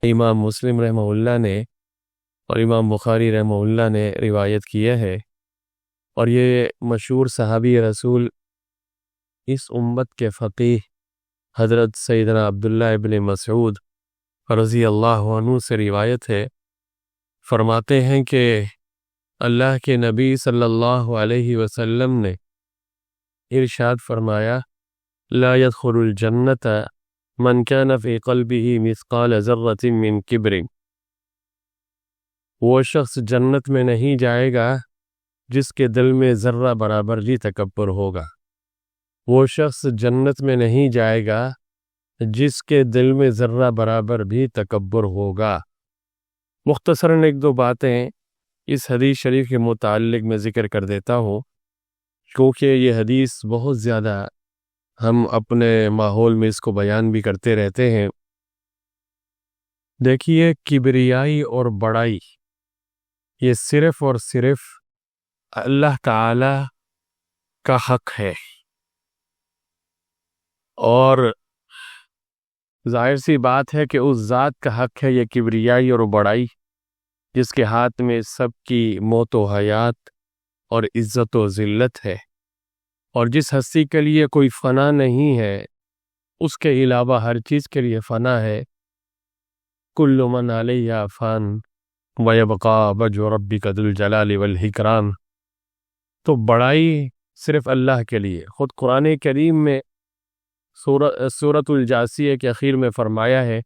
امام مسلم رحمہ اللہ نے اور امام بخاری رحمہ اللہ نے روایت کیا ہے، اور یہ مشہور صحابی رسول اس امت کے فقیہ حضرت سیدنا عبداللہ ابن مسعود رضی اللہ عنہ سے روایت ہے۔ فرماتے ہیں کہ اللہ کے نبی صلی اللہ علیہ وسلم نے ارشاد فرمایا، لا يدخل الجنت من كان في قلبه مثقال ذرة من کبر، وہ شخص جنت میں نہیں جائے گا جس کے دل میں ذرہ برابر بھی تکبر ہوگا۔ وہ شخص جنت میں نہیں جائے گا جس کے دل میں ذرہ برابر بھی تکبر ہوگا۔ مختصراً ایک دو باتیں اس حدیث شریف کے متعلق میں ذکر کر دیتا ہوں، کیونکہ یہ حدیث بہت زیادہ ہم اپنے ماحول میں اس کو بیان بھی کرتے رہتے ہیں۔ دیکھیے، کبریائی اور بڑائی یہ صرف اور صرف اللہ تعالی کا حق ہے، اور ظاہر سی بات ہے کہ اس ذات کا حق ہے یہ کبریائی اور بڑائی، جس کے ہاتھ میں سب کی موت و حیات اور عزت و ذلت ہے، اور جس ہستی کے لیے کوئی فنا نہیں ہے اس کے علاوہ ہر چیز کے لیے فنا ہے۔ کل من علیہا فان ویبقی وجہ ربک ذو الجلال والاکرام۔ تو بڑائی صرف اللہ کے لیے۔ خود قرآن کریم میں سورۃ الجاثیہ کے اخیر میں فرمایا ہے،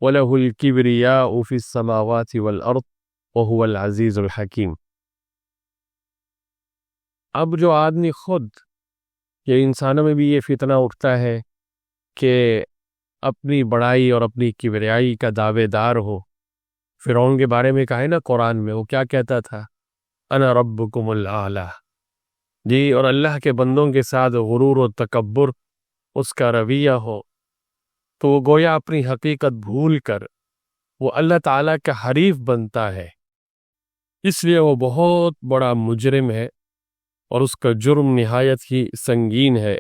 وَلَهُ الْكِبْرِيَاءُ فِي السَّمَاوَاتِ وَالْأَرْضِ وَهُوَ الْعَزِيزُ الْحَكِيمُ۔ اب جو آدمی خود، یہ انسانوں میں بھی یہ فتنہ اٹھتا ہے کہ اپنی بڑائی اور اپنی کبریائی کا دعوے دار ہو۔ فرعون کے بارے میں کہا ہے نا قرآن میں، وہ کیا کہتا تھا؟ انا ربکم الاعلی۔ جی، اور اللہ کے بندوں کے ساتھ غرور و تکبر اس کا رویہ ہو تو وہ گویا اپنی حقیقت بھول کر وہ اللہ تعالیٰ کا حریف بنتا ہے، اس لیے وہ بہت بڑا مجرم ہے اور اس کا جرم نہایت ہی سنگین ہے۔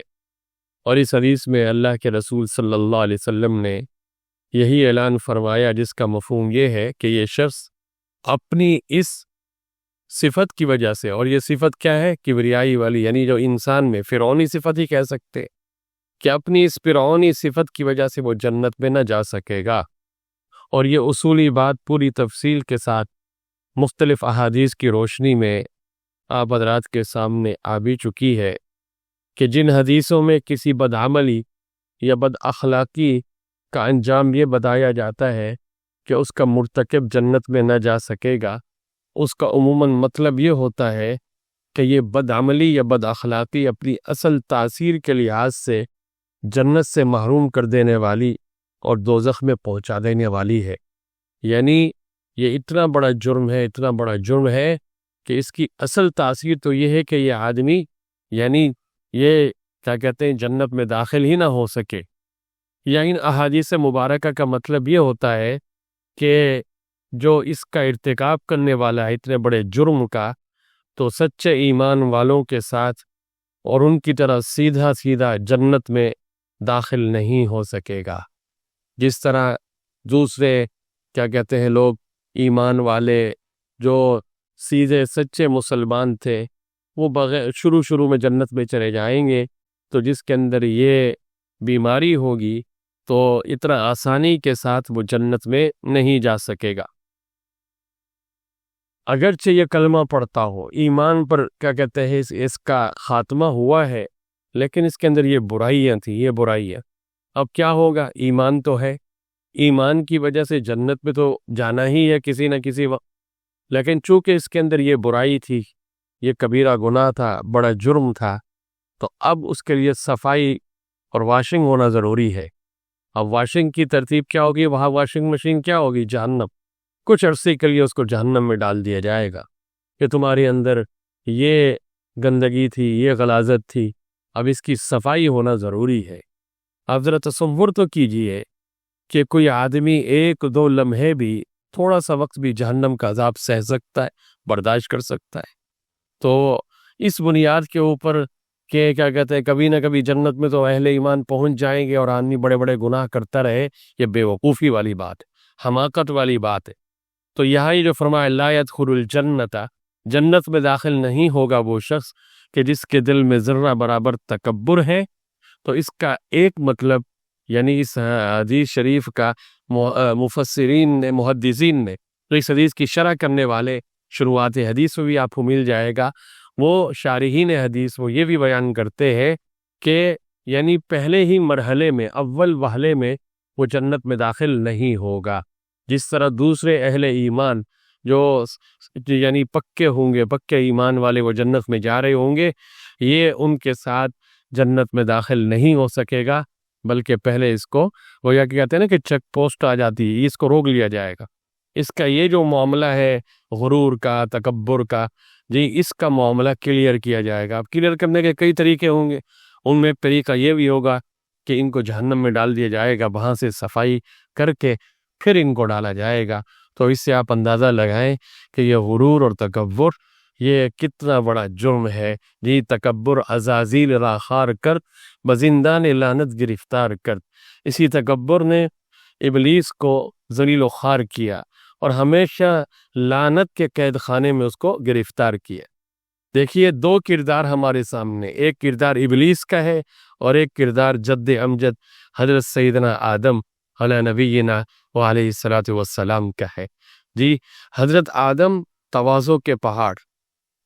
اور اس حدیث میں اللہ کے رسول صلی اللہ علیہ وسلم نے یہی اعلان فرمایا، جس کا مفہوم یہ ہے کہ یہ شخص اپنی اس صفت کی وجہ سے، اور یہ صفت کیا ہے؟ کبریائی والی، یعنی جو انسان میں فرعونی صفت ہی کہہ سکتے، کہ اپنی اس فرعونی صفت کی وجہ سے وہ جنت میں نہ جا سکے گا۔ اور یہ اصولی بات پوری تفصیل کے ساتھ مختلف احادیث کی روشنی میں آپ حضرات کے سامنے آ بھی چکی ہے، کہ جن حدیثوں میں کسی بدعملی یا بد اخلاقی کا انجام یہ بتایا جاتا ہے کہ اس کا مرتکب جنت میں نہ جا سکے گا، اس کا عموماً مطلب یہ ہوتا ہے کہ یہ بدعملی یا بد اخلاقی اپنی اصل تاثیر کے لحاظ سے جنت سے محروم کر دینے والی اور دوزخ میں پہنچا دینے والی ہے۔ یعنی یہ اتنا بڑا جرم ہے، اتنا بڑا جرم ہے کہ اس کی اصل تاثیر تو یہ ہے کہ یہ آدمی، یعنی یہ کیا کہتے ہیں، جنت میں داخل ہی نہ ہو سکے۔ یا ان احادیث مبارکہ کا مطلب یہ ہوتا ہے کہ جو اس کا ارتکاب کرنے والا ہے اتنے بڑے جرم کا، تو سچے ایمان والوں کے ساتھ اور ان کی طرح سیدھا سیدھا جنت میں داخل نہیں ہو سکے گا۔ جس طرح دوسرے کیا کہتے ہیں لوگ، ایمان والے جو سیدھے سچے مسلمان تھے، وہ بغیر شروع میں جنت میں چلے جائیں گے، تو جس کے اندر یہ بیماری ہوگی تو اتنا آسانی کے ساتھ وہ جنت میں نہیں جا سکے گا۔ اگرچہ یہ کلمہ پڑھتا ہو، ایمان پر کیا کہتے ہیں اس کا خاتمہ ہوا ہے، لیکن اس کے اندر یہ برائیاں تھیں، یہ برائیاں۔ اب کیا ہوگا؟ ایمان تو ہے، ایمان کی وجہ سے جنت میں تو جانا ہی ہے کسی نہ کسی وقت، لیکن چونکہ اس کے اندر یہ برائی تھی، یہ کبیرہ گناہ تھا، بڑا جرم تھا، تو اب اس کے لیے صفائی اور واشنگ ہونا ضروری ہے۔ اب واشنگ کی ترتیب کیا ہوگی؟ وہاں واشنگ مشین کیا ہوگی؟ جہنم۔ کچھ عرصے کے لیے اس کو جہنم میں ڈال دیا جائے گا کہ تمہارے اندر یہ گندگی تھی، یہ غلاظت تھی، اب اس کی صفائی ہونا ضروری ہے۔ آپ ذرا تصور تو کیجئے کہ کوئی آدمی ایک دو لمحے بھی، تھوڑا سا وقت بھی جہنم کا عذاب سہ سکتا ہے، برداشت کر سکتا ہے؟ تو اس بنیاد کے اوپر کہ کیا کہتے ہیں کبھی نہ کبھی جنت میں تو اہل ایمان پہنچ جائیں گے اور آدمی بڑے بڑے گناہ کرتا رہے، یہ بے وقوفی والی بات ہے۔ حماقت والی بات ہے۔ تو یہاں ہی جو فرمایا لا يدخل الجنت، جنت میں داخل نہیں ہوگا وہ شخص کہ جس کے دل میں ذرہ برابر تکبر ہے۔ تو اس کا ایک مطلب یعنی اس حدیث شریف کا مفسرین نے، محدثین نے، تو اس حدیث کی شرح کرنے والے شروعات حدیث میں بھی آپ کو مل جائے گا، وہ شارحین حدیث وہ یہ بھی بیان کرتے ہیں کہ یعنی پہلے ہی مرحلے میں، اول وہلے میں وہ جنت میں داخل نہیں ہوگا، جس طرح دوسرے اہل ایمان جو یعنی پکے ہوں گے، پکے ایمان والے وہ جنت میں جا رہے ہوں گے، یہ ان کے ساتھ جنت میں داخل نہیں ہو سکے گا، بلکہ پہلے اس کو وہ یا کہتے ہیں نا کہ چیک پوسٹ آ جاتی ہے، اس کو روک لیا جائے گا۔ اس کا یہ جو معاملہ ہے غرور کا، تکبر کا، جی اس کا معاملہ کلیئر کیا جائے گا۔ اب کلیئر کرنے کے کئی طریقے ہوں گے، ان میں ایک طریقہ یہ بھی ہوگا کہ ان کو جہنم میں ڈال دیا جائے گا، وہاں سے صفائی کر کے پھر ان کو ڈالا جائے گا۔ تو اس سے آپ اندازہ لگائیں کہ یہ غرور اور تکبر یہ کتنا بڑا جرم ہے۔ جی تکبر عزازیل را خار کر، بزندان لعنت گرفتار کر۔ اسی تکبر نے ابلیس کو ذلیل و خوار کیا اور ہمیشہ لعنت کے قید خانے میں اس کو گرفتار کیا۔ دیکھیے دو کردار ہمارے سامنے، ایک کردار ابلیس کا ہے اور ایک کردار جد امجد حضرت سیدنا آدم علیہ نبینا و علیہ الصلوۃ والسلام کا ہے۔ جی حضرت آدم تواضع کے پہاڑ،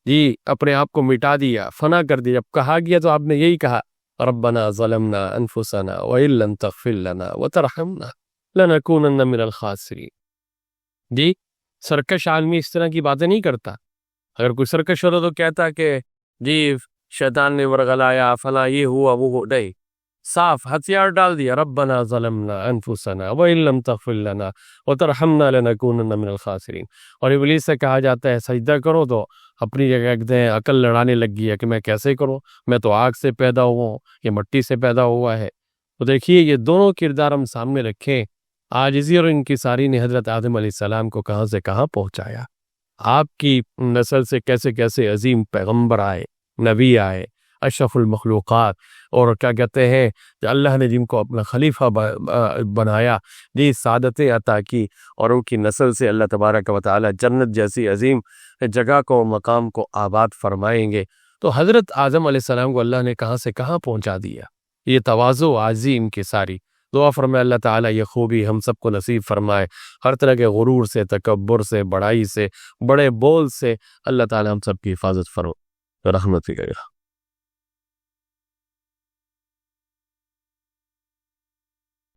جی اپنے آپ کو مٹا دیا، فنا کر دیا۔ جب کہا گیا تو آپ نے یہی کہا ربنا ظلمنا انفسنا وان لم تغفر لنا وترحمنا لنکونن من الخاسرین۔ جی سرکش آدمی اس طرح کی باتیں نہیں کرتا۔ اگر کوئی سرکش ہوتا تو کہتا کہ جی شیطان نے ورغلایا، فلاں یہ ہوا وہ ہو، نہیں، صاف ہتھیار ڈال دیا، ربنا ظلمنا انفسنا وان لم تغفر لنا وترحمنا لنکونن من الخاسرین۔ اور ابلیس سے کہا جاتا ہے سجدہ کرو تو اپنی جگہ کہتے ہیں عقل لڑانے لگ گئی ہے کہ میں کیسے کروں، میں تو آگ سے پیدا ہوا ہوں، یہ مٹی سے پیدا ہوا ہے۔ تو دیکھیے یہ دونوں کردار ہم سامنے رکھیں، عاجزی اور انکساری نے حضرت آدم علیہ السلام کو کہاں سے کہاں پہنچایا۔ آپ کی نسل سے کیسے کیسے عظیم پیغمبر آئے، نبی آئے، اشرف المخلوقات، اور کیا کہتے ہیں کہ اللہ نے جن کو اپنا خلیفہ بنایا، جی سعادتیں عطا کی، اور ان کی نسل سے اللہ تبارک و تعالی جنت جیسی عظیم جگہ کو، مقام کو آباد فرمائیں گے۔ تو حضرت آدم علیہ السلام کو اللہ نے کہاں سے کہاں پہنچا دیا۔ یہ تواضع، عاجزی، انکساری، دعا فرمائے اللہ تعالیٰ یہ خوبی ہم سب کو نصیب فرمائے، ہر طرح کے غرور سے، تکبر سے، بڑائی سے، بڑے بول سے اللہ تعالیٰ ہم سب کی حفاظت فرمائے، رحمت کرے۔